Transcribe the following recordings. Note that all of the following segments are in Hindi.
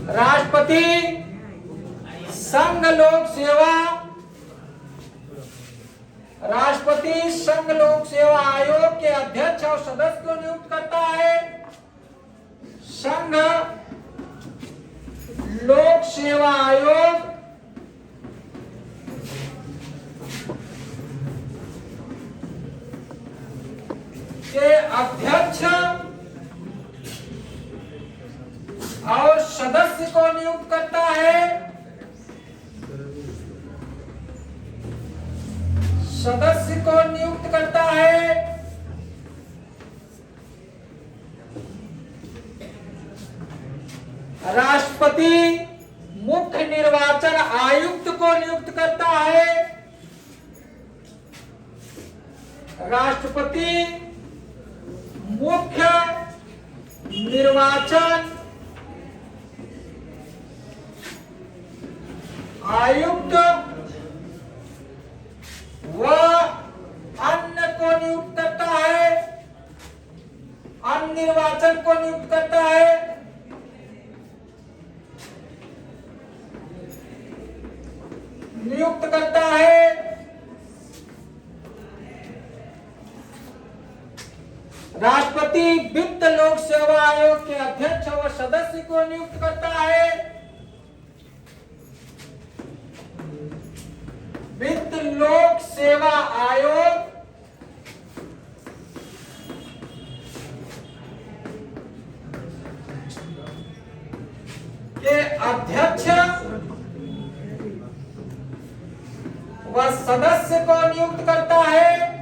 राष्ट्रपति संघ लोक सेवा आयोग के अध्यक्ष और सदस्य को नियुक्त करता है। संघ लोक सेवा आयोग के अध्यक्ष और सदस्य को नियुक्त करता है। राष्ट्रपति मुख्य निर्वाचन आयुक्त को नियुक्त करता है। राष्ट्रपति मुख्य निर्वाचन आयुक्त व अन्य को नियुक्त करता है। अन्य निर्वाचन को नियुक्त करता है। राष्ट्रपति वित्त लोक सेवा आयोग के अध्यक्ष व सदस्य को नियुक्त करता है। वित्त लोक सेवा आयोग के अध्यक्ष व सदस्य को नियुक्त करता है।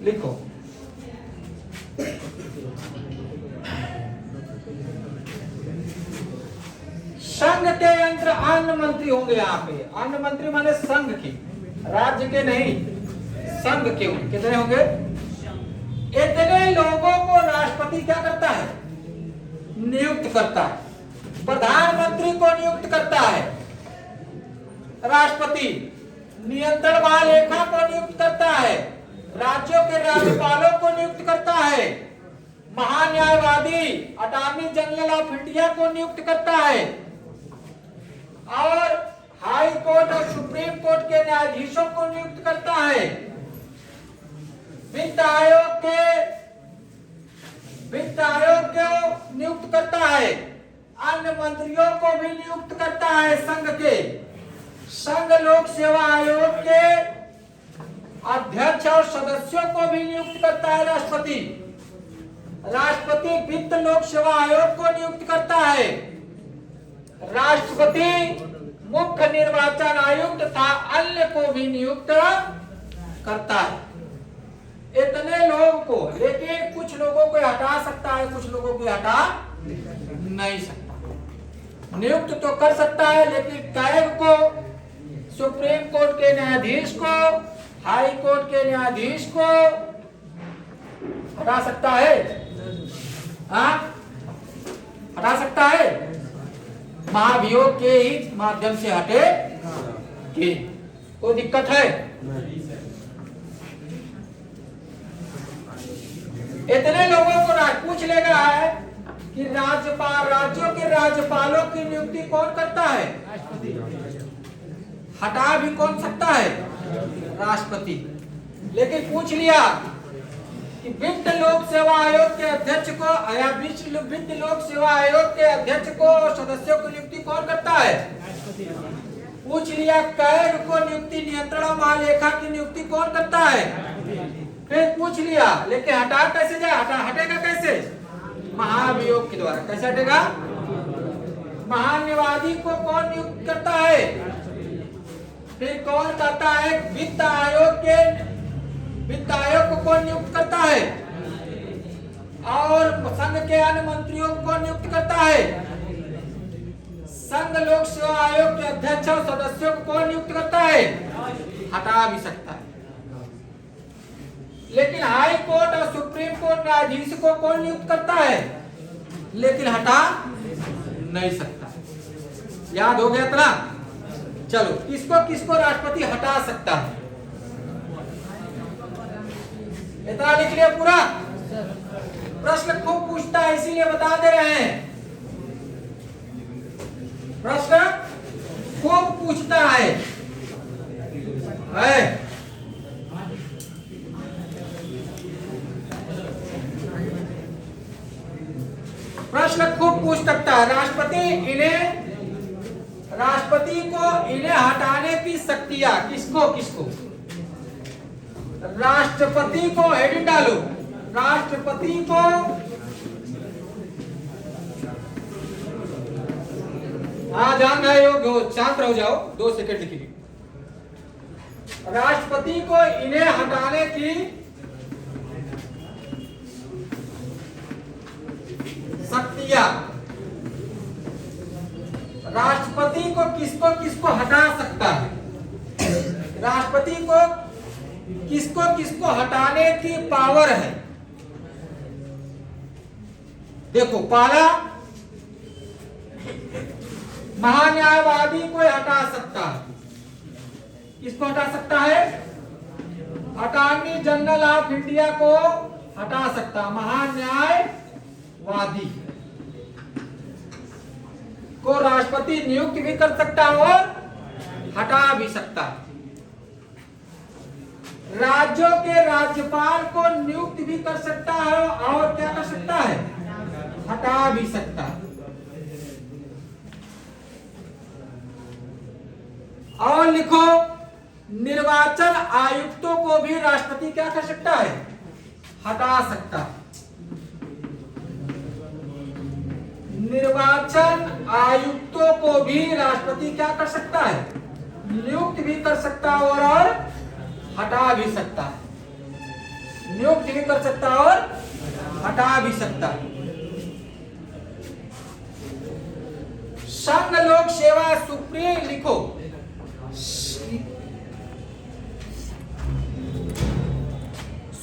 लिखो संघ के यंत्र अन्य मंत्री होंगे। यहाँ पे अन्य मंत्री माने संघ के, राज्य के नहीं, संघ के होंगे। कितने होंगे? इतने लोगों को राष्ट्रपति क्या करता है? नियुक्त करता है। प्रधानमंत्री को नियुक्त करता है राष्ट्रपति। नियंत्रण महालेखा को नियुक्त करता है। राज्यों के राज्यपालों को नियुक्त करता है। महान्यायवादी अटॉर्नी जनरल ऑफ इंडिया को नियुक्त करता है और हाई कोर्ट और सुप्रीम कोर्ट के न्यायाधीशों को नियुक्त करता है। वित्त आयोग को नियुक्त करता है। अन्य मंत्रियों को भी नियुक्त करता है। संघ लोक सेवा आयोग के अध्यक्ष और सदस्यों को भी नियुक्त करता है राष्ट्रपति। राष्ट्रपति वित्त लोक सेवा आयोग को नियुक्त करता है। राष्ट्रपति मुख्य निर्वाचन आयुक्त तथा अन्य को भी नियुक्त करता है। इतने लोगों को, लेकिन कुछ लोगों को हटा सकता है, कुछ लोगों को हटा नहीं सकता। नियुक्त तो कर सकता है, लेकिन कैग को, सुप्रीम कोर्ट के न्यायाधीश को, हाई कोर्ट के न्यायाधीश को हटा सकता है। हटा सकता है। महाभियोग के ही माध्यम से हटे कि कोई दिक्कत है? इतने लोगों को पूछ लेगा है कि राज्यों के राज्यपालों की नियुक्ति कौन करता है? हटा भी कौन सकता है? राष्ट्रपति। लेकिन पूछ लिया कि वित्त लोक सेवा आयोग के अध्यक्ष को या वित्त लोक सेवा आयोग के अध्यक्ष को और सदस्यों की नियुक्ति कौन करता है? पूछ लिया कैग को नियुक्ति, नियंत्रण महालेखा की नियुक्ति कौन करता है? फिर पूछ लिया, लेकिन हटा कैसे जाए? हटेगा कैसे? महाभियोग के द्वारा। कैसे हटेगा? महान्यायवादी को कौन नियुक्त करता है? फिर कौन करता है? वित्त आयोग को कौन नियुक्त करता है? और संघ के अन्य मंत्रियों को कौन नियुक्त करता है? संघ लोक सेवा आयोग के अध्यक्ष और सदस्यों को कौन नियुक्त करता है? हटा भी सकता है। लेकिन हाई कोर्ट और सुप्रीम कोर्ट न्यायाधीश को कौन नियुक्त करता है? लेकिन हटा नहीं सकता। याद हो गया इतना? चलो, किसको किसको राष्ट्रपति हटा सकता है? इतना लिख लिया पूरा? प्रश्न खूब पूछता है इसीलिए बता दे रहे हैं। प्रश्न खूब पूछता है। प्रश्न खूब पूछ सकता है। राष्ट्रपति को इन्हें हटाने की शक्तियां किसको किसको? राष्ट्रपति को, हेडिंग डालो, राष्ट्रपति को ध्यान रहे हो, शांत रहो, जाओ 2 सेकंड लिखिए। राष्ट्रपति को इन्हें हटाने की शक्तियां, राष्ट्रपति को किसको किसको हटा सकता है? राष्ट्रपति को किसको किसको हटाने की पावर है? देखो, पहला, महान्यायवादी को हटा सकता है। किसको हटा सकता है? अटॉर्नी जनरल ऑफ इंडिया को हटा सकता है। महान्यायवादी को राष्ट्रपति नियुक्त भी कर सकता है और हटा भी सकता है। राज्यों के राज्यपाल को नियुक्त भी कर सकता है और क्या कर सकता है? हटा भी सकता है। और लिखो, निर्वाचन आयुक्तों को भी राष्ट्रपति क्या कर सकता है? हटा सकता है। निर्वाचन आयुक्तों को भी राष्ट्रपति क्या कर सकता है? नियुक्त भी कर सकता है और हटा भी सकता है। नियुक्त भी कर सकता है और हटा भी सकता है। संघ लोक सेवा सुप्रीम, लिखो,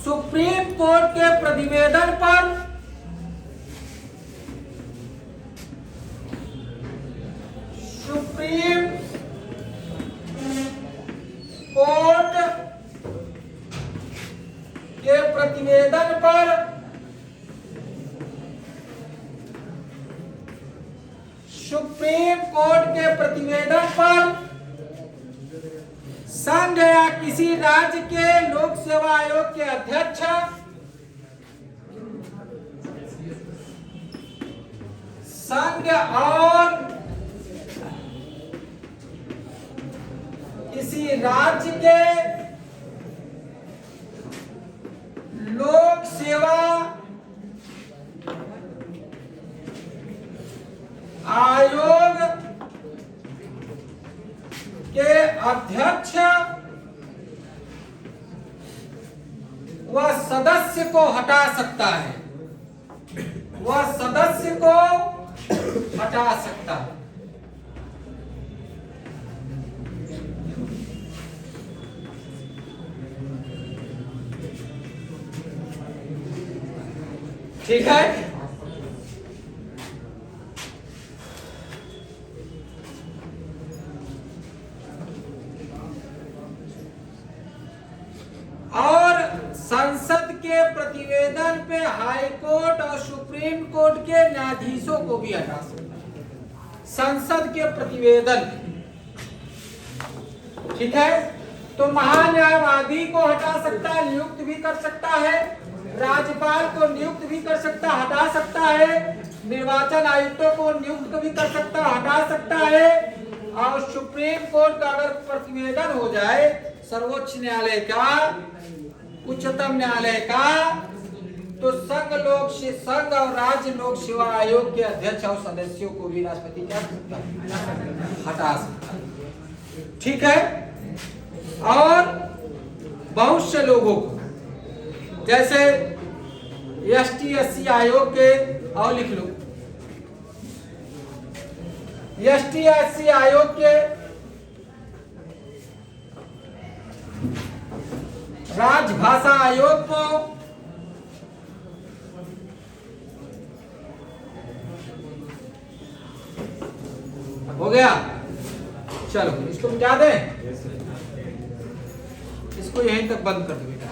सुप्रीम कोर्ट के प्रतिवेदन पर सुप्रीम कोर्ट के प्रतिवेदन पर सुप्रीम कोर्ट के प्रतिवेदन पर संघ या किसी राज्य के लोक सेवा आयोग के अध्यक्ष संघ और किसी राज्य के लोक सेवा आयोग के अध्यक्ष वह सदस्य को हटा सकता है। वह सदस्य को हटा सकता है। ठीक है? और संसद के प्रतिवेदन पे हाई कोर्ट और सुप्रीम कोर्ट के न्यायाधीशों को भी हटा सकता है। संसद के प्रतिवेदन, ठीक है? तो महान्यायवादी को हटा सकता है, नियुक्त भी कर सकता है। राज्यपाल को नियुक्त भी कर सकता, हटा सकता है। निर्वाचन आयुक्तों को नियुक्त भी कर सकता, हटा सकता है। और सुप्रीम कोर्ट का अगर प्रतिवेदन हो जाए, सर्वोच्च न्यायालय का, उच्चतम न्यायालय का, तो संघ और राज्य लोक सेवा आयोग के अध्यक्ष और सदस्यों को भी राष्ट्रपति क्या सकता है? हटा सकता है। ठीक है? और बहुत से लोगों को, जैसे ST/SC आयोग के, और लिख लो, ST/SC आयोग के राजभाषा आयोग को हो गया, चलो इसको मिटा दें, इसको यहीं तक बंद कर दो बेटा।